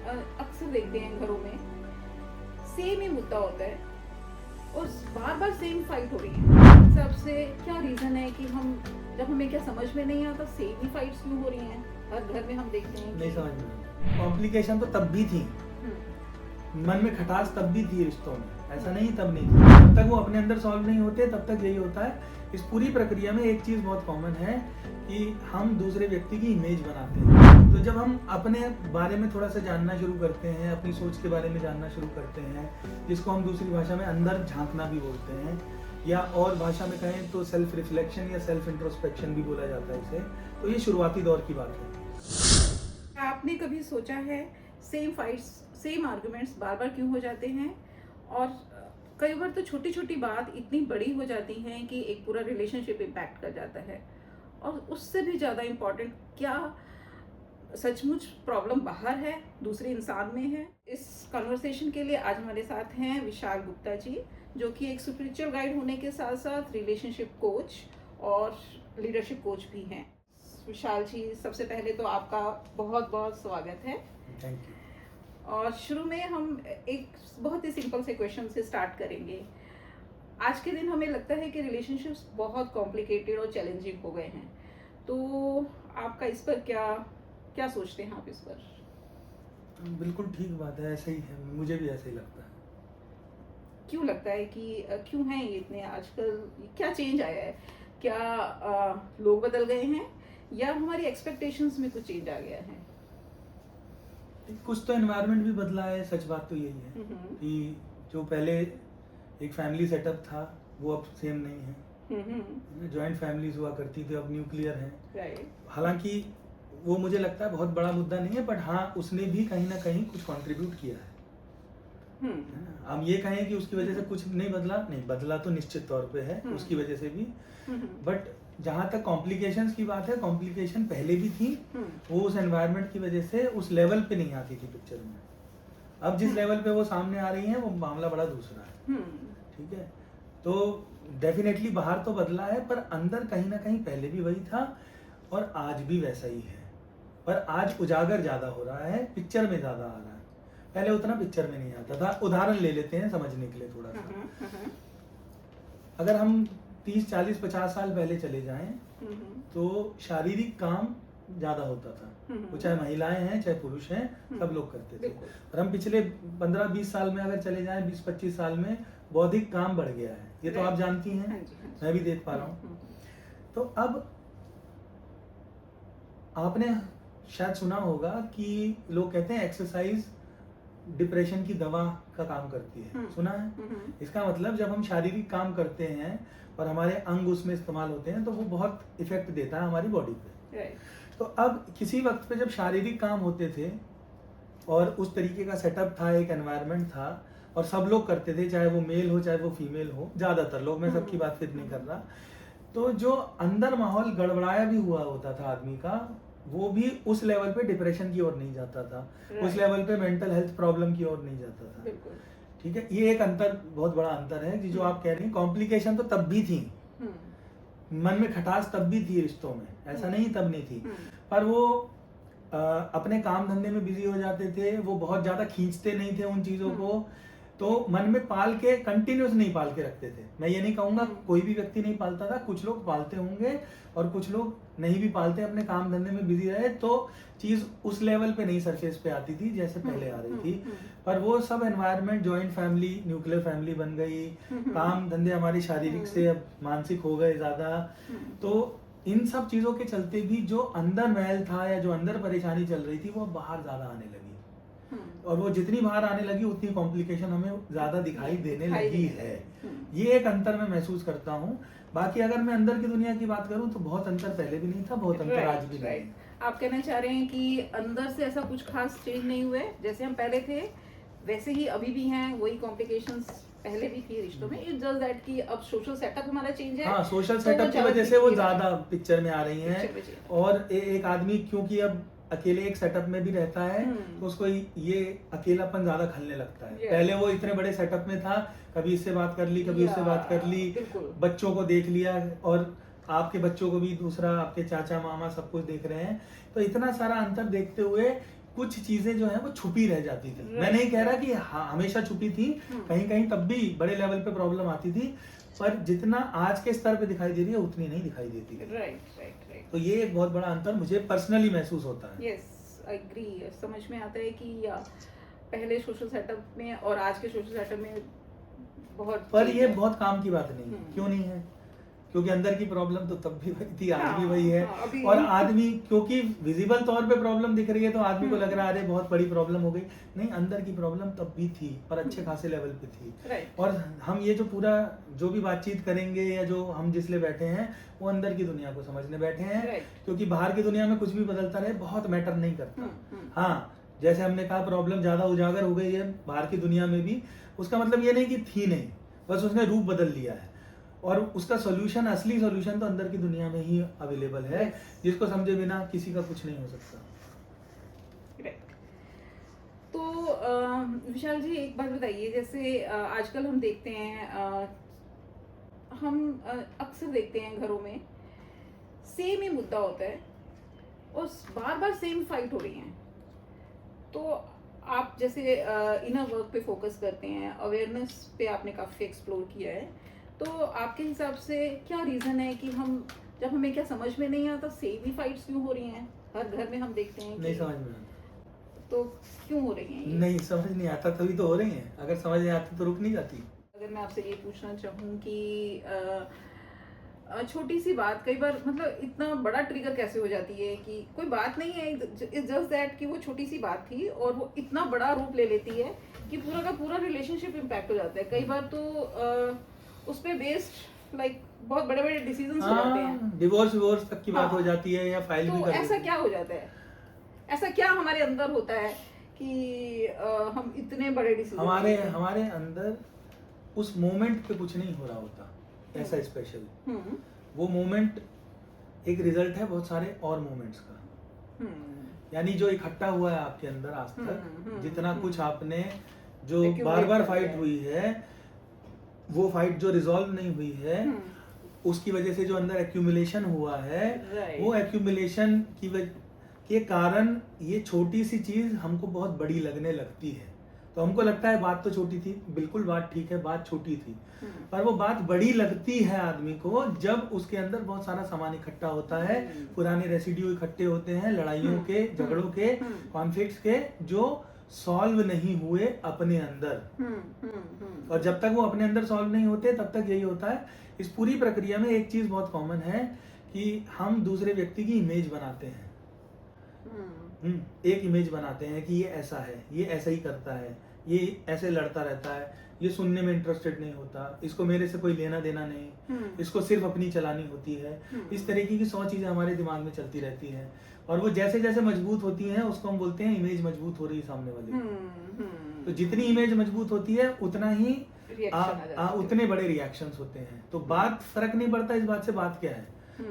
अक्सर देखते हैं घरों में सेम ही मुद्दा होता है और बार बार सेम फाइट हो रही है। सबसे क्या रीजन है कि हमें क्या समझ में नहीं आता सेम ही फाइट्स क्यों हो रही हैं? हर घर में हम देखते हैं नहीं समझ में। कॉम्प्लिकेशन तो तब भी थी, मन में खटास तब भी थी रिश्तों में, ऐसा नहीं तब नहीं थी। जब तक वो अपने अंदर सॉल्व नहीं होते तब तक यही होता है। इस पूरी प्रक्रिया में एक चीज बहुत कॉमन है कि हम दूसरे व्यक्ति की इमेज बनाते हैं। तो जब हम अपने बारे में थोड़ा सा जानना शुरू करते हैं, अपनी सोच के बारे में जानना शुरू करते हैं, जिसको हम दूसरी भाषा में अंदर झांकना भी बोलते हैं, या और भाषा में कहें तो सेल्फ रिफ्लेक्शन या सेल्फ इंट्रोस्पेक्शन भी बोला जाता है इसे। तो ये शुरुआती दौर की बात है। आपने कभी सोचा है सेम फाइट्स, सेम आर्गुमेंट्स बार बार क्यों हो जाते हैं? और कई बार तो छोटी छोटी बात इतनी बड़ी हो जाती है कि एक पूरा रिलेशनशिप इम्पैक्ट कर जाता है। और उससे भी ज़्यादा इम्पोर्टेंट, क्या सचमुच प्रॉब्लम बाहर है, दूसरे इंसान में है? इस कन्वर्सेशन के लिए आज हमारे साथ हैं विशाल गुप्ता जी, जो कि एक स्पिरिचुअल गाइड होने के साथ साथ रिलेशनशिप कोच और लीडरशिप कोच भी हैं। विशाल जी, सबसे पहले तो आपका बहुत बहुत स्वागत है। Thank you. और शुरू में हम एक बहुत ही सिंपल से क्वेश्चन से स्टार्ट करेंगे। आज के दिन हमें लगता है कि रिलेशनशिप्स बहुत कॉम्प्लिकेटेड और चैलेंजिंग हो गए हैं, तो आपका इस पर क्या सोचते हैं आप इस पर? बिल्कुल ठीक बात है, ऐसा ही है, मुझे भी ऐसा ही लगता है। क्यों लगता है कि क्यों है ये इतने आजकल? क्या चेंज आया है? क्या लोग बदल गए हैं या हमारी एक्सपेक्टेशंस में कुछ चेंज आ गया है? कुछ तो एनवायरनमेंट भी बदला है, सच बात तो यही है कि जो पहले एक फैमिली सेटअप था वो अब सेम नहीं है। जॉइंट फैमिलीज हुआ करती थी, अब न्यूक्लियर है। हालांकि वो मुझे लगता है बहुत बड़ा मुद्दा नहीं है, बट हाँ उसने भी कहीं ना कहीं कुछ कंट्रीब्यूट किया है। हम ये कहें कि उसकी वजह से कुछ नहीं बदला, नहीं बदला तो निश्चित तौर पे है उसकी वजह से भी। बट जहाँ तक कॉम्प्लिकेशंस की बात है, कॉम्प्लिकेशन पहले भी थी, वो उस एनवायरनमेंट की वजह से उस लेवल पे नहीं आती थी पिक्चर में। अब जिस लेवल पे वो सामने आ रही है वो मामला बड़ा दूसरा है। ठीक है, तो डेफिनेटली बाहर तो बदला है, पर अंदर कहीं ना कहीं पहले भी वही था और आज भी वैसा ही है, पर आज उजागर ज्यादा हो रहा है, पिक्चर में ज्यादा आ रहा है। पहले उतना पिक्चर में नहीं आता था। उदाहरण ले लेते हैं समझने के लिए थोड़ा सा। अगर हम 30, 40, 50 साल पहले चले जाएं तो शारीरिक काम ज्यादा होता था, वो चाहे महिलाएं हैं चाहे पुरुष हैं, सब लोग करते थे। और हम पिछले 15-20 साल में अगर चले जाएं, 20-25 साल में बौद्धिक काम बढ़ गया है, ये तो आप जानती हैं, मैं भी देख पा रहा हूँ। तो अब आपने शायद सुना होगा कि लोग कहते हैं एक्सरसाइज डिप्रेशन की दवा का काम करती है, सुना है? इसका मतलब जब हम शारीरिक काम करते हैं और हमारे अंग उसमें इस्तेमाल होते हैं तो वो बहुत इफेक्ट देता है हमारी बॉडी पे। तो अब किसी वक्त पे जब शारीरिक काम होते थे और उस तरीके का सेटअप था, एक एनवायरनमेंट था और सब लोग करते थे, चाहे वो मेल हो चाहे वो फीमेल हो, ज्यादातर लोग, मैं सबकी बात फिर नहीं कर रहा, तो जो अंदर माहौल गड़बड़ाया भी हुआ होता था आदमी का, वो भी उस लेवल पे डिप्रेशन की ओर नहीं जाता था, उस लेवल पे मेंटल हेल्थ प्रॉब्लम की ओर नहीं जाता था। ठीक है, ये एक अंतर, बहुत बड़ा अंतर है कि जो आप कह रही हैं। कॉम्प्लिकेशन तो तब भी थी, मन में खटास तब भी थी रिश्तों में, ऐसा नहीं तब नहीं थी, पर वो अपने काम धंधे में बिजी हो जाते थे, वो बहुत ज्यादा खींचते नहीं थे उन चीजों को, तो मन में पाल के कंटिन्यूस नहीं पाल के रखते थे। मैं ये नहीं कहूंगा कोई भी व्यक्ति नहीं पालता था, कुछ लोग पालते होंगे और कुछ लोग नहीं भी पालते, अपने काम धंधे में बिजी रहे, तो चीज उस लेवल पे नहीं सरफेस पे आती थी जैसे पहले आ रही थी। पर वो सब environment, joint family, nuclear family बन गई, काम धंधे हमारे शारीरिक से अब मानसिक हो गए ज्यादा, तो इन सब चीजों के चलते भी जो अंदर महल था या जो अंदर परेशानी चल रही थी वो बाहर ज्यादा आने लगी, और वो जितनी बाहर आने लगी उतनी कॉम्प्लिकेशन हमें ज्यादा दिखाई देने लगी है। ये एक अंतर मैं महसूस करता हूँ। बाकी अगर मैं अंदर की दुनिया की बात करूँ तो बहुत अंतर पहले भी नहीं था, बहुत अंतर आज भी नहीं है। आप कहना चाह रहे हैं कि अंदर से ऐसा कुछ खास चेंज नहीं हुआ है, जैसे हम पहले थे वैसे ही अभी भी हैं, वही कॉम्प्लिकेशंस पहले भी थी रिश्तों में। इट्स जस्ट दैट कि अब सोशल सेटअप हमारा चेंज है। हाँ, सोशल सेटअप की वजह से वो ज्यादा पिक्चर में आ रही हैं। और एक आदमी क्योंकि अब अकेले एक सेटअप में भी रहता है तो उसको ये अकेलापन ज्यादा खलने लगता है। पहले वो इतने बड़े सेटअप में था, कभी इससे बात कर ली, कभी उससे बात कर ली, बच्चों को देख लिया, और आपके बच्चों को भी दूसरा, आपके चाचा मामा सब कुछ देख रहे हैं, तो इतना सारा अंतर देखते हुए कुछ चीजें जो है वो छुपी रह जाती थी। मैं Right, नहीं कह रहा right. कि हमेशा छुपी थी, कहीं कहीं तब भी बड़े लेवल पे प्रॉब्लम आती थी, पर जितना आज के स्तर पे दिखाई दे रही है उतनी नहीं दिखाई देती है। Right right right. तो ये एक बहुत बड़ा अंतर मुझे पर्सनली महसूस होता है। Yes, I agree. समझ में आता है कि पहले सोशल सेटअप में और आज के सोशल सेटअप में बहुत पर change ये है। बहुत काम की बात नहीं है। क्यों नहीं है? क्योंकि अंदर की प्रॉब्लम तो तब भी वही थी, आज भी वही है। अभी और आदमी, क्योंकि विजिबल तौर पे प्रॉब्लम दिख रही है तो आदमी को लग रहा है अरे बहुत बड़ी प्रॉब्लम हो गई। नहीं, अंदर की प्रॉब्लम तब भी थी, पर अच्छे खासे लेवल पे थी। राइट। और हम ये जो पूरा जो भी बातचीत करेंगे या जो हम जिस लिए बैठे हैं वो अंदर की दुनिया को समझने बैठे हैं। Right. क्योंकि बाहर की दुनिया में कुछ भी बदलता रहे बहुत मैटर नहीं करता। हाँ, जैसे हमने कहा प्रॉब्लम ज्यादा उजागर हो गई है बाहर की दुनिया में भी, उसका मतलब ये नहीं कि थी नहीं, बस उसने रूप बदल लिया है। और उसका सॉल्यूशन, असली सॉल्यूशन तो अंदर की दुनिया में ही अवेलेबल है, जिसको समझे बिना किसी का कुछ नहीं हो सकता। राइट। तो विशाल जी एक बात बताइए, जैसे आजकल हम देखते हैं, हम अक्सर देखते हैं घरों में सेम ही मुद्दा होता है और बार बार सेम फाइट हो रही है। तो आप जैसे इनर वर्क पे फोकस करते हैं, अवेयरनेस पे आपने काफ़ी एक्सप्लोर किया है, तो आपके हिसाब से क्या रीज़न है कि जब हमें क्या समझ में नहीं आता सेम ही फाइट्स क्यों हो रही हैं? हर घर में हम देखते हैं नहीं कि समझ में आता। तो क्यों हो रही हैं ये? नहीं समझ नहीं आता तभी तो हो रही हैं। अगर समझ नहीं आती तो रुक नहीं जाती। अगर मैं आपसे ये पूछना चाहूँ कि छोटी सी बात कई बार मतलब इतना बड़ा ट्रिगर कैसे हो जाती है कि कोई बात नहीं है, इट्स जस्ट दैट कि वो छोटी सी बात थी और वो इतना बड़ा रूप ले लेती है कि पूरा का पूरा रिलेशनशिप इम्पैक्ट हो जाता है। कई बार तो उस पे बेस्ड लाइक बहुत बड़े बड़े डिसीजंस हो जाते हैं, डिवोर्स तक की बात हो हाँ। जाती है या फाइल भी तो कर ऐसा देते हैं। क्या हो जाता है? ऐसा क्या हमारे अंदर होता है कि हम इतने बड़े डिसीजन हमारे अंदर उस मोमेंट पे कुछ नहीं हो रहा होता ऐसा स्पेशल। वो मोमेंट एक रिजल्ट है बहुत सारे और मोमेंट्स का। यानी जो इकट्ठा हुआ है आपके अंदर आज तक, जितना कुछ आपने जो बार बार फाइट हुई है, वो फाइट जो रिजॉल्व नहीं हुई है, उसकी वजह से जो अंदर एक्यूमुलेशन हुआ है, वो एक्यूमुलेशन के कारण ये छोटी सी चीज हमको बहुत बड़ी लगने लगती है। तो हमको लगता है बात तो छोटी थी, बिल्कुल बात ठीक है, बात छोटी थी, पर वो बात बड़ी लगती है आदमी को जब उसके अंदर बहुत सारा सामान इकट्ठा होता है, पुराने रेसिड्यू इकट्ठे होते हैं, लड़ाइयों के, झगड़ों के, कॉन्फ्लिक्ट्स के, जो सॉल्व नहीं हुए अपने अंदर। और जब तक वो अपने अंदर सॉल्व नहीं होते तब तक यही होता है। इस पूरी प्रक्रिया में एक चीज बहुत कॉमन है कि हम दूसरे व्यक्ति की इमेज बनाते हैं। एक इमेज बनाते हैं कि ये ऐसा है, ये ऐसा ही करता है, ये ऐसे लड़ता रहता है, ये सुनने में इंटरेस्टेड नहीं होता, इसको मेरे से कोई लेना देना नहीं, इसको सिर्फ अपनी चलानी होती है। इस तरीके की 100 चीजें हमारे दिमाग में चलती रहती हैं और वो जैसे जैसे मजबूत होती हैं उसको हम बोलते हैं इमेज मजबूत हो रही है सामने वाले। तो जितनी इमेज मजबूत होती है उतना ही उतने बड़े रिएक्शंस होते हैं। तो बात फर्क नहीं पड़ता इस बात से, बात क्या है?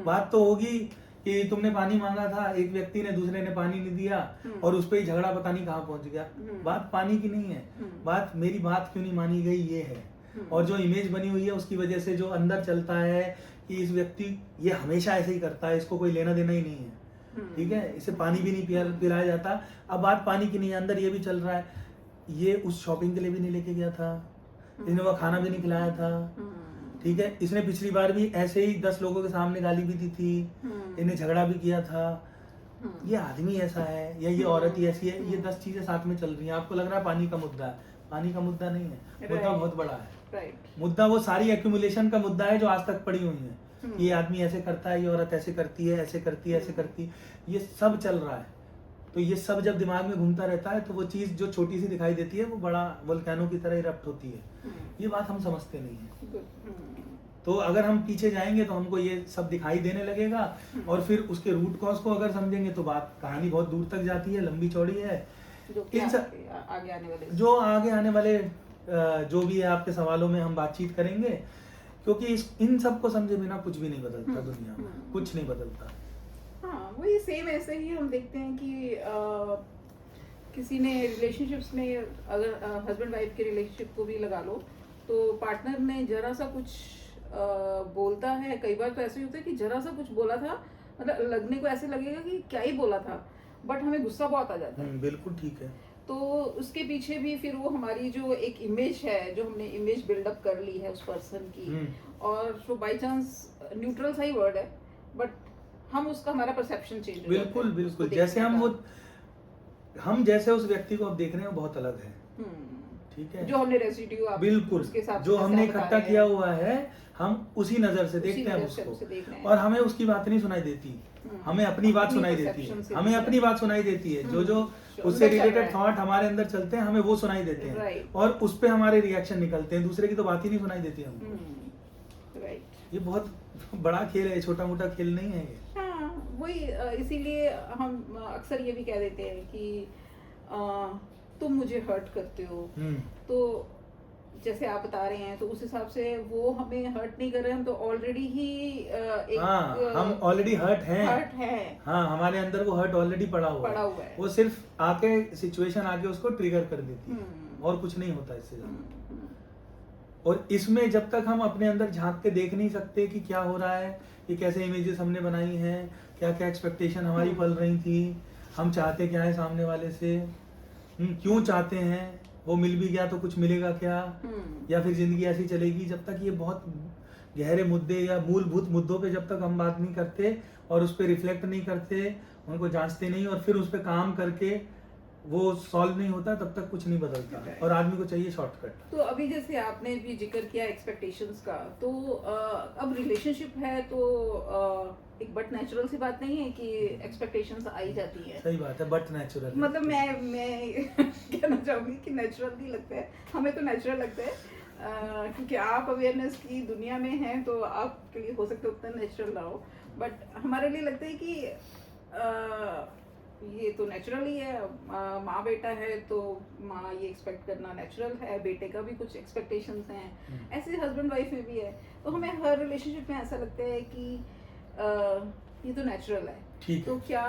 बात तो होगी कि तुमने पानी मांगा था, एक व्यक्ति ने, दूसरे ने पानी नहीं दिया और उस पे ही झगड़ा पता नहीं कहाँ पहुंच गया। बात पानी की नहीं है, बात मेरी बात क्यों नहीं मानी गई ये है। और जो इमेज बनी हुई है उसकी वजह से जो अंदर चलता है कि इस व्यक्ति ये हमेशा ऐसे ही करता है, इसको कोई लेना देना ही नहीं है, ठीक है, इसे पानी भी नहीं पिलाया जाता। अब बात पानी की नहीं है, अंदर ये भी चल रहा है, ये उस शॉपिंग के लिए भी नहीं लेके गया था, इसने वो खाना भी नहीं खिलाया था, ठीक है, इसने पिछली बार भी ऐसे ही 10 लोगों के सामने गाली भी दी थी, इन्हें झगड़ा भी किया था, ये आदमी ऐसा है या ये औरत ही ऐसी है। ये 10 चीजें साथ में चल रही हैं, आपको लग रहा है पानी का मुद्दा है, पानी का मुद्दा नहीं है, मुद्दा बहुत बड़ा है। मुद्दा वो सारी एक्यूमुलेशन का मुद्दा है जो आज तक पड़ी हुई है। ये आदमी ऐसे करता है, ये औरत ऐसे करती है, ऐसे करती है, ऐसे करती है, ये सब चल रहा है। तो ये सब जब दिमाग में घूमता रहता है तो वो चीज जो छोटी सी दिखाई देती है वो बड़ा वोल्केनो की तरह इरप्ट होती है। ये बात हम समझते नहीं है। तो अगर हम पीछे जाएंगे तो हमको ये सब दिखाई देने लगेगा और फिर उसके रूट कॉज को अगर समझेंगे तो बात कहानी बहुत दूर तक जाती है, लंबी चौड़ी है। जो आगे आने वाले जो भी है आपके सवालों में हम बातचीत करेंगे, क्योंकि इन सब को समझे बिना कुछ भी नहीं बदलता दुनिया में, कुछ नहीं बदलता। हाँ, वही सेम ऐसे ही हम देखते हैं कि किसी ने रिलेशनशिप्स में, अगर हस्बैंड वाइफ के रिलेशनशिप को भी लगा लो तो पार्टनर ने जरा सा कुछ बोलता है, कई बार तो ऐसे ही होता है कि जरा सा कुछ बोला था, मतलब लगने को ऐसे लगेगा कि क्या ही बोला था, बट हमें गुस्सा बहुत आ जाता है। बिल्कुल ठीक है। तो उसके पीछे भी फिर वो हमारी जो एक इमेज है, जो हमने इमेज बिल्डअप कर ली है उस पर्सन की, और वो बाई चांस न्यूट्रल सा ही वर्ड है, बट हम उसका हमारा परसेप्शन चेंज हो जाता है। बिल्कुल उसको बिल्कुल, देखने जैसे हम का। वो हम जैसे उस व्यक्ति को अब देख रहे हैं वो बहुत अलग है। ठीक है, जो हमने रेसिड्यू आप बिल्कुल उसके हिसाब से जो जैसे हमने आप बता इकट्ठा रहे किया हैं, हुआ है हम उसी नजर से उसी देखते हैं नज़र से उसे उसको, देख रहे हैं। और हमें उसकी बात नहीं सुनाई देती, हमें अपनी बात अपनी सुनाई देती perception से है, हमें भी अपनी बात सुनाई देती है, जो जो जो उससे अंदर चल रहा रिलेटेड है। थॉट हमारे अंदर चलते हैं हमें वो सुनाई देते हैं, Right. और उस पे हमारे रिएक्शन निकलते हैं, दूसरे की तो बात ही नहीं सुनाई देती हमको। राइट। ये बहुत बड़ा खेल है, छोटा मोटा खेल नहीं है ये। हाँ, वही इसीलिए हम अक्सर ये भी कह देते हैं कि तुम मुझे हर्ट करते हो, तो जैसे आप बता रहे हैं तो उस हिसाब से वो हमें हर्ट नहीं कर रहे, हम तो ऑलरेडी ही हम ऑलरेडी हर्ट हर्ट हैं। हैं, हाँ, हमारे अंदर वो हर्ट ऑलरेडी पड़ा हुआ है। वो सिर्फ आके सिचुएशन आके उसको ट्रिगर कर देती है, और कुछ नहीं होता इससे ज्यादा। और इसमें जब तक हम अपने अंदर झांक के देख नहीं सकते कि क्या हो रहा है, कि कैसे इमेजेस हमने बनाई हैं, क्या क्या एक्सपेक्टेशन हमारी पल रही थी, हम चाहते क्या है सामने वाले से, क्यों चाहते हैं, वो मिल भी गया तो कुछ मिलेगा क्या, या फिर जिंदगी ऐसी चलेगी, जब तक ये बहुत गहरे मुद्दे या मूलभूत मुद्दों पे जब तक हम बात नहीं करते और उस पर रिफ्लेक्ट नहीं करते, उनको जांचते नहीं और फिर उस पर काम करके वो सॉल्व नहीं होता, तब तक कुछ नहीं बदलता। और आदमी को चाहिए शॉर्टकट। तो अभी जैसे आपने भी जिक्र किया एक्सपेक्टेशंस का, तो अब रिलेशनशिप है तो एक बट नेचुरल सी बात नहीं है कि एक्सपेक्टेशंस आई जाती है। सही बात है, बट नेचुरल। मतलब मैं कहना चाहूंगी कि नेचुरल नहीं लगता है, हमें तो नेचुरल लगता है, क्योंकि आप अवेयरनेस की दुनिया में हैं तो आपके लिए हो सकता है उतना नेचुरल ना हो, बट हमारे लिए लगता है कि ये तो नेचुरल ही है। माँ बेटा है तो माँ ये एक्सपेक्ट करना नेचुरल है, बेटे का भी कुछ एक्सपेक्टेशंस हैं, ऐसे हस्बैंड वाइफ में भी है। तो हमें हर रिलेशनशिप में ऐसा लगता है कि ये तो नेचुरल है। ठीक तो क्या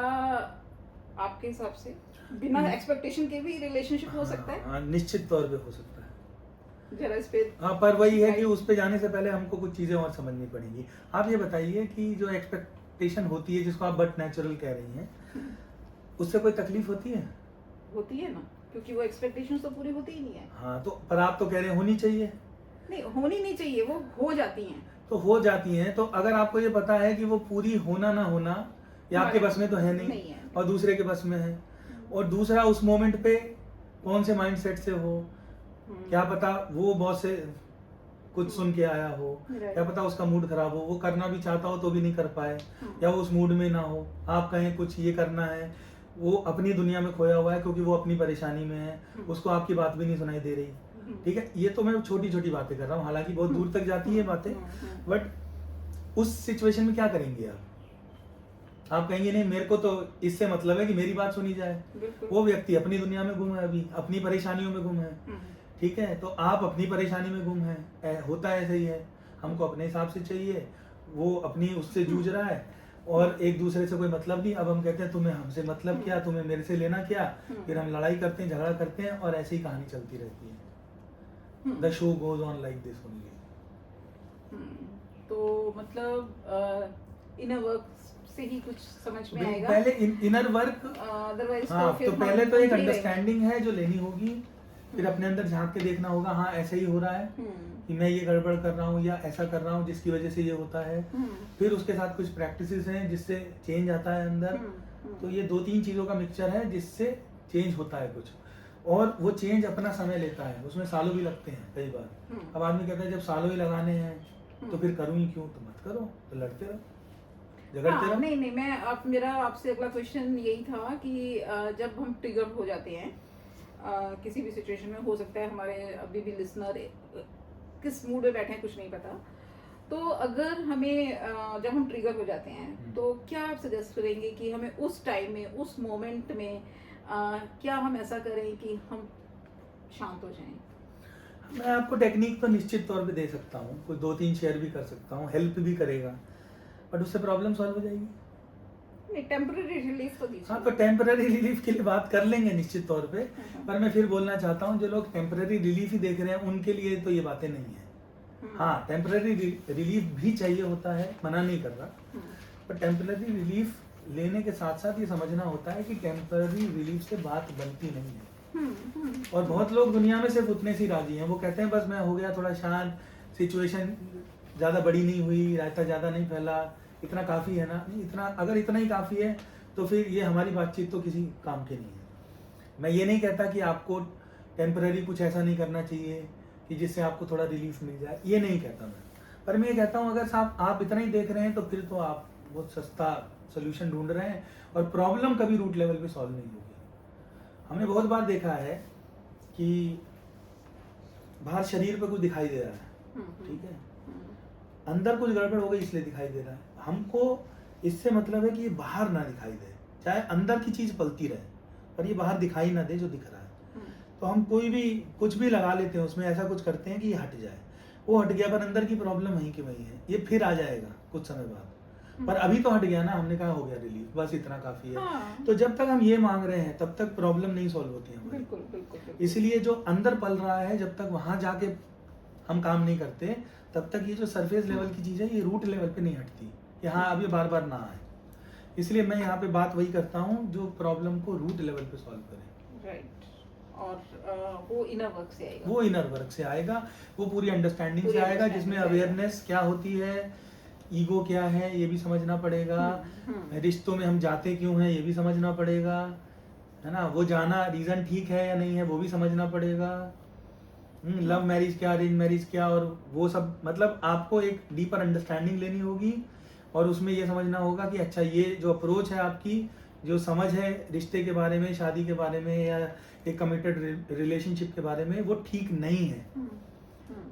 आपके हिसाब से बिना एक्सपेक्टेशन के भी रिलेशनशिप हो सकता है? हाँ, निश्चित तौर पे हो सकता है। जरा इस पे। हाँ, पर वही है कि उस पे जाने से पहले हमको कुछ चीजें और समझनी पड़ेंगी। आप ये बताइए कि जो एक्सपेक्टेशन होती है जिसको आप बट नेचुरल कह रही हैं, उससे कोई तकलीफ होती है? होती है ना, क्योंकि वो एक्सपेक्टेशंस तो पूरी होती ही नहीं है। हाँ, तो पर आप तो कह रहे हैं होनी चाहिए। नहीं, होनी नहीं चाहिए, वो हो जाती हैं। तो हो जाती हैं, तो अगर आपको ये पता है कि वो पूरी होना ना होना ये आपके बस में तो है नहीं है, और दूसरे के बस में है, और दूसरा उस मोमेंट पे कौन से माइंडसेट से हो, क्या पता वो बहुत से कुछ सुन के आया हो, क्या पता उसका मूड खराब हो, वो करना भी चाहता हो तो भी नहीं कर पाए, या वो उस मूड में ना हो, आप कहें कुछ ये करना है, वो अपनी दुनिया में खोया हुआ है क्योंकि वो अपनी परेशानी में है, उसको आपकी बात भी नहीं सुनाई दे रही। ठीक है, ये तो मैं छोटी छोटी बातें कर रहा हूँ, हालांकि बहुत दूर तक जाती है बातें, बट उस सिचुएशन में क्या करेंगे आप कहेंगे नहीं मेरे को तो इससे मतलब है कि मेरी बात सुनी जाए। वो व्यक्ति अपनी दुनिया में गुम है, अभी अपनी परेशानियों में गुम है। ठीक है, तो आप अपनी परेशानी में गुम है, होता है, ऐसे ही है, हमको अपने हिसाब से चाहिए, वो अपनी उससे जूझ रहा है और एक दूसरे से कोई मतलब नहीं। अब हम कहते हैं तुम्हें हमसे मतलब क्या, तुम्हें मेरे से लेना क्या, फिर हम लड़ाई करते हैं, झगड़ा करते हैं, और ऐसी ही कहानी चलती रहती है। The show goes on like this only. तो मतलब इनर वर्क से ही कुछ समझ में आएगा। पहले इनर वर्क, अदरवाइज तो पहले तो एक अंडरस्टैंडिंग है जो लेनी होगी, फिर अपने अंदर झांक के देखना होगा, हाँ ऐसे ही हो रहा है कि मैं ये गड़बड़ कर रहा हूँ या ऐसा कर रहा हूँ जिसकी वजह से ये होता है। फिर उसके साथ कुछ प्रैक्टिसेस हैं जिससे चेंज आता है अंदर। तो ये 2-3 चीजों का मिक्सचर है जिससे चेंज होता है कुछ, और वो चेंज अपना समय लेता है, उसमें सालों भी लगते हैं कई बार। अब आदमी कहता है जब सालों ही लगाने हैं तो फिर करूँ ही क्यों, तो मत करो, तो लड़ते रहो, झगड़ते रहो। नहीं, मैं मेरा आपसे अगला क्वेश्चन यही था कि जब हम ट्रिगर हो जाते हैं किसी भी सिचुएशन में, हो सकता है हमारे अभी भी लिसनर किस मूड में बैठे हैं कुछ नहीं पता, तो अगर हमें जब हम ट्रिगर हो जाते हैं तो क्या आप सजेस्ट करेंगे कि हमें उस टाइम में, उस मोमेंट में क्या हम ऐसा करें कि हम शांत हो जाएं? मैं आपको टेक्निक तो निश्चित तौर पे दे सकता हूँ, कुछ 2-3 शेयर भी कर सकता हूँ, हेल्प भी करेगा, बट उससे प्रॉब्लम सॉल्व हो जाएगी? नहीं, टेम्पररी रिलीफ तो दीजिए। हाँ, तो टेम्पररी रिलीफ के लिए बात कर लेंगे निश्चित तौर पे, पर मैं फिर बोलना चाहता हूँ जो लोग टेम्पररी रिलीफ ही देख रहे हैं उनके लिए तो ये बातें नहीं है। हाँ, टेम्पररी रिलीफ भी चाहिए होता है, मना नहीं कर रहा, पर टेम्पररी रिलीफ लेने के साथ साथ ये समझना होता है कि टेम्पररी रिलीफ से बात बनती नहीं है। और बहुत लोग दुनिया में सिर्फ उतने से ही राजी हैं, वो कहते हैं बस मैं हो गया थोड़ा शांत, सिचुएशन ज़्यादा बड़ी नहीं हुई, रायता ज़्यादा नहीं फैला, इतना काफ़ी है ना। नहीं, इतना अगर इतना ही काफ़ी है तो फिर ये हमारी बातचीत तो किसी काम की नहीं है। मैं ये नहीं कहता कि आपको टेम्पररी कुछ ऐसा नहीं करना चाहिए कि जिससे आपको थोड़ा रिलीफ मिल जाए, ये नहीं कहता मैं। पर मैं ये कहता हूँ अगर साहब आप इतना ही देख रहे हैं तो फिर तो आप बहुत सस्ता सोल्यूशन ढूंढ रहे हैं और प्रॉब्लम कभी रूट लेवल पे सॉल्व नहीं होगी। हमने बहुत बार देखा है कि बाहर शरीर पे कुछ दिखाई दे रहा है, ठीक है, अंदर कुछ गड़बड़ हो गई इसलिए दिखाई दे रहा है। हमको इससे मतलब है कि ये बाहर ना दिखाई दे, चाहे अंदर की चीज पलती रहे पर ये बाहर दिखाई ना दे जो दिख रहा है। तो हम कोई भी कुछ भी लगा लेते हैं, उसमें ऐसा कुछ करते हैं कि ये हट जाए, वो हट गया पर अंदर की प्रॉब्लम वहीं की वहीं है, ये फिर आ जाएगा कुछ समय बाद। पर अभी तो हट गया ना, हमने कहा हो गया रिलीफ, बस इतना काफी है। हाँ। तो जब तक हम ये मांग रहे हैं तब तक प्रॉब्लम नहीं सॉल्व होती है हमारी। बिल्कुल बिल्कुल बिल्कुल। इसलिए जो अंदर पल रहा है जब तक वहां जाके हम काम नहीं करते तब तक ये जो सरफेस लेवल की चीज है ये रूट लेवल पे नहीं हटती कि हाँ अब ये बार बार ना आए। इसलिए मैं यहाँ पे बात वही करता हूँ जो प्रॉब्लम को रूट लेवल पे सॉल्व करे। राइट। और वो इनर वर्क से आएगा, वो इनर वर्क से आएगा, वो पूरी अंडरस्टैंडिंग से आएगा, जिसमें अवेयरनेस क्या होती है, ईगो क्या है ये भी समझना पड़ेगा, रिश्तों में हम जाते क्यों हैं ये भी समझना पड़ेगा, है ना, वो जाना रीजन ठीक है या नहीं है वो भी समझना पड़ेगा, लव मैरिज क्या, अरेंज मैरिज क्या, और वो सब मतलब आपको एक डीपर अंडरस्टैंडिंग लेनी होगी और उसमें ये समझना होगा कि अच्छा ये जो अप्रोच है आपकी, जो समझ है रिश्ते के बारे में, शादी के बारे में या एक कमिटेड रिलेशनशिप के बारे में, वो ठीक नहीं है।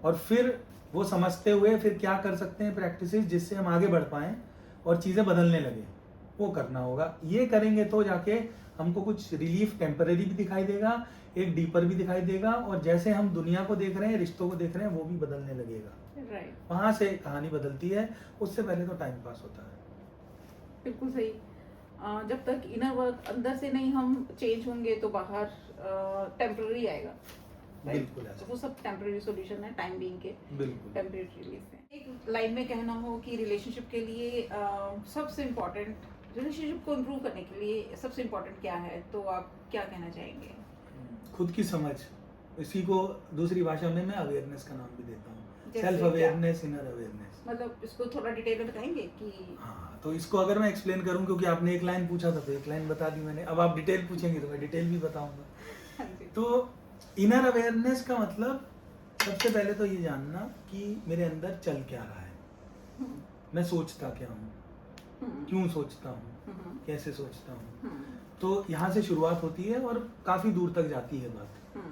और फिर वो समझते हुए फिर क्या कर सकते हैं प्रैक्टिसेस जिससे हम आगे बढ़ पाएं और चीज़ें बदलने लगे, वो करना होगा। ये करेंगे तो जाके हमको कुछ रिलीफ टेम्पररी भी दिखाई देगा, एक डीपर भी दिखाई देगा, और जैसे हम दुनिया को देख रहे हैं, रिश्तों को देख रहे हैं, वो भी बदलने लगेगा। राइट। वहां से कहानी बदलती है, उससे पहले तो टाइम पास होता है। बिल्कुल सही। जब तक इनर वर्क अंदर से नहीं हम चेंज होंगे तो बाहर टेम्पररी आएगा। बिल्कुल ऐसा। वो सब टेम्पररी सॉल्यूशन है, टाइम बीइंग के बिल्कुल टेम्पररी रिलीफ है। एक लाइन में कहना हो कि रिलेशनशिप के लिए सबसे इम्पोर्टेंट, रिलेशनशिप को इम्प्रूव करने के लिए सबसे इम्पोर्टेंट क्या है, तो आप क्या कहना चाहेंगे? खुद की समझ, इसी को दूसरी भाषा में मैं अवेयरनेस का नाम भी देता हूँ, जैसे सेल्फ क्या? Awareness, inner awareness. मतलब इसको थोड़ा डिटेल में बताएंगे कि हाँ, तो इसको अगर मैं एक्सप्लेन करूँ, क्योंकि आपने एक लाइन पूछा था तो एक लाइन बता दी मैंने, अब आप डिटेल पूछेंगे तो मैं डिटेल भी बताऊंगा। हाँ जी। तो इनर अवेयरनेस का मतलब सबसे पहले तो ये जानना कि मेरे अंदर चल क्या रहा है, मैं सोचता क्या हूँ, क्यों सोचता हूँ, कैसे सोचता हूँ। तो यहाँ से शुरुआत होती है और काफी दूर तक जाती है बात।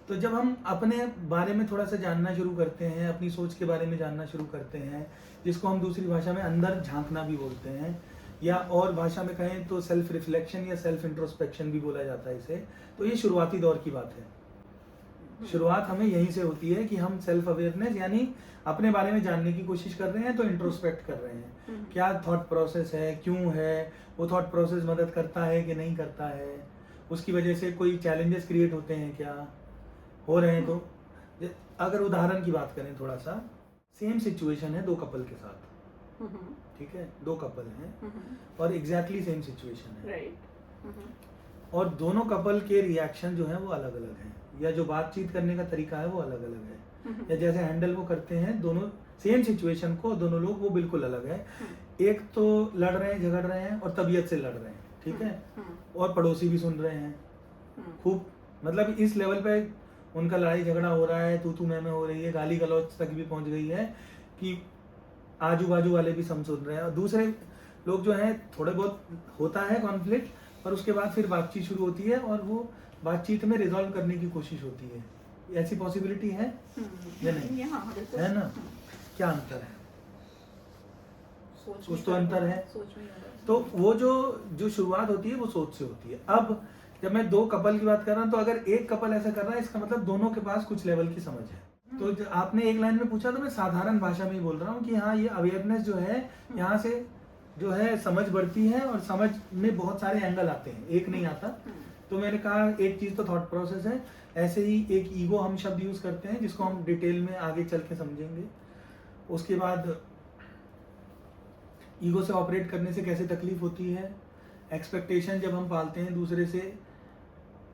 तो जब हम अपने बारे में थोड़ा सा जानना शुरू करते हैं, अपनी सोच के बारे में जानना शुरू करते हैं, जिसको हम दूसरी भाषा में अंदर झांकना भी बोलते हैं, या और भाषा में कहें तो सेल्फ रिफ्लेक्शन या सेल्फ इंट्रोस्पेक्शन भी बोला जाता है इसे। तो ये शुरुआती दौर की बात है। शुरुआत हमें यहीं से होती है कि हम सेल्फ अवेयरनेस यानी अपने बारे में जानने की कोशिश कर रहे हैं, तो इंट्रोस्पेक्ट कर रहे हैं, क्या थॉट प्रोसेस है, क्यों है, वो थॉट प्रोसेस मदद करता है कि नहीं करता है, उसकी वजह से कोई चैलेंजेस क्रिएट होते हैं क्या, हो रहे हैं। तो अगर उदाहरण की बात करें, थोड़ा सा सेम सिचुएशन है दो कपल के साथ, ठीक है, दो कपल हैं और एग्जैक्टली सेम सिचुएशन है, राइट। और दोनों कपल के रिएक्शन जो है वो अलग अलग हैं, या जो बातचीत करने का तरीका है वो अलग अलग है, या जैसे हैंडल वो करते हैं दोनों सेम सिचुएशन को, दोनों लोग, वो बिल्कुल अलग है। एक तो लड़ रहे हैं, झगड़ रहे हैं और तबीयत से लड़ रहे हैं, ठीक है, और पड़ोसी भी सुन रहे हैं खूब, मतलब इस लेवल पे उनका लड़ाई झगड़ा हो रहा है, तू मैं हो रही है, गाली गलौज तक भी पहुंच गई है कि आजू बाजू वाले भी सब सुन रहे हैं, और दूसरे लोग जो हैं थोड़े बहुत होता है कॉन्फ्लिक्ट, पर उसके बाद फिर बातचीत शुरू होती है और वो बातचीत में रिजॉल्व करने की कोशिश होती है। ऐसी पॉसिबिलिटी है या नहीं? है ना? क्या अंतर है? कुछ तो अंतर है। तो वो जो शुरुआत होती है वो सोच से होती है। अब जब मैं दो कपल की बात कर रहा हूँ, तो अगर एक कपल ऐसा कर रहा है, इसका मतलब दोनों के पास कुछ लेवल की समझ है। तो आपने एक लाइन में पूछा, तो मैं साधारण भाषा में ही बोल रहा हूँ कि हाँ, ये अवेयरनेस जो है, यहाँ से जो है समझ बढ़ती है, और समझ में बहुत सारे एंगल आते हैं, एक नहीं आता। तो मैंने कहा एक चीज तो थॉट प्रोसेस है, ऐसे ही एक ईगो हम शब्द यूज करते हैं, जिसको हम डिटेल में आगे चल के समझेंगे। उसके बाद ईगो से ऑपरेट करने से कैसे तकलीफ होती है, एक्सपेक्टेशन जब हम पालते हैं दूसरे से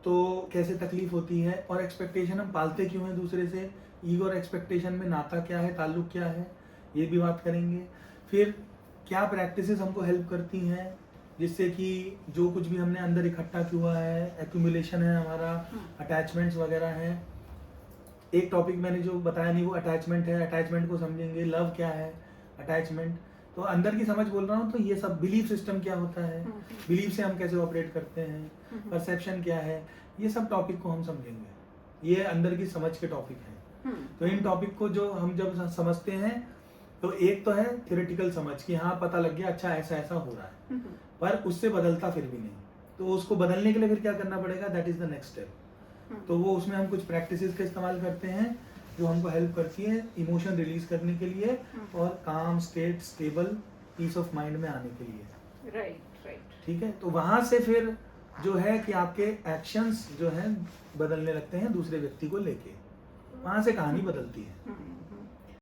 तो कैसे तकलीफ होती है, और एक्सपेक्टेशन हम पालते क्यों हैं दूसरे से, ईगो और एक्सपेक्टेशन में नाता क्या है, ताल्लुक क्या है, ये भी बात करेंगे। फिर क्या प्रैक्टिसेस हमको हेल्प करती हैं जिससे कि जो कुछ भी हमने अंदर इकट्ठा किया है, एक्यूमुलेशन है हमारा, अटैचमेंट्स वगैरह हैं। एक टॉपिक मैंने जो बताया नहीं वो अटैचमेंट है, अटैचमेंट को समझेंगे। लव क्या है, अटैचमेंट, तो अंदर की समझ बोल रहा हूँ, तो ये सब बिलीफ सिस्टम क्या होता है, बिलीफ से हम कैसे ऑपरेट करते हैं, परसेप्शन क्या है, ये सब टॉपिक को हम समझेंगे। ये अंदर की समझ के टॉपिक हैं। तो इन टॉपिक को जो हम जब समझते हैं तो एक तो है थियोरेटिकल समझ कि हाँ पता लग गया, अच्छा ऐसा ऐसा हो रहा है, पर उससे बदलता फिर भी नहीं, तो उसको बदलने के लिए फिर क्या करना पड़ेगा, that is the next step. तो वो उसमें हम कुछ प्रैक्टिसेस का इस्तेमाल करते हैं जो हमको हेल्प करती है इमोशन रिलीज करने के लिए और काम state stable peace of mind में आने के लिए। Right right. ठीक है, तो वहां से फिर जो है कि आपके एक्शंस जो हैं बदलने लगते हैं दूसरे व्यक्ति को लेके, वहां से कहानी बदलती है।